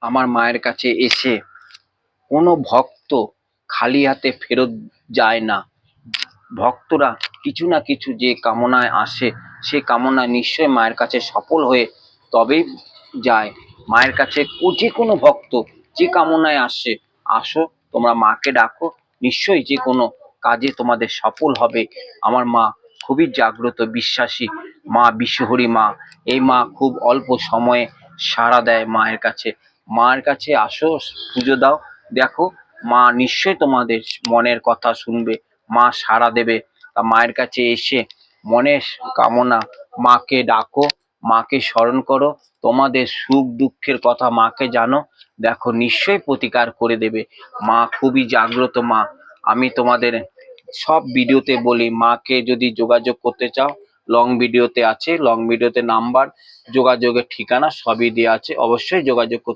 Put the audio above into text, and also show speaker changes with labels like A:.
A: আমার মায়ের কাছে এসে কোনো ভক্ত খালি হাতে ফেরত যায় না। ভক্তরা কিছু না কিছু যে কামনায় আসে, সে কামনা নিশ্চয় মায়ের কাছে সফল হয়ে তবেই যায়। মায়ের কাছে যে কোনো ভক্ত যে কামনায় আসে, আসো তোমরা মাকে ডাকো, নিশ্চয়ই যে কোনো কাজে তোমাদের সফল হবে। আমার মা খুবই জাগ্রত বিশ্বাসী মা, বিশ্বহরী মা। এই মা খুব অল্প সময়ে সাড়া দেয় মায়ের কাছে। মায়ের কাছে আসো, পুজো দাও, দেখো মা নিশ্চয় তোমাদের মনের কথা শুনবে, মা সাড়া দেবে। তা মায়ের কাছে এসে মনের কামনা মাকে ডাকো, মাকে স্মরণ করো, তোমাদের সুখ দুঃখের কথা মাকে জানো, দেখো নিশ্চয়ই প্রতিকার করে দেবে। মা খুবই জাগ্রত মা। আমি তোমাদের সব ভিডিওতে বলি, মাকে যদি যোগাযোগ করতে চাও, লং ভিডিওতে আছে, লং ভিডিওতে নাম্বার, যোগাযোগের ঠিকানা সবই দেওয়া আছে, অবশ্যই যোগাযোগ করতে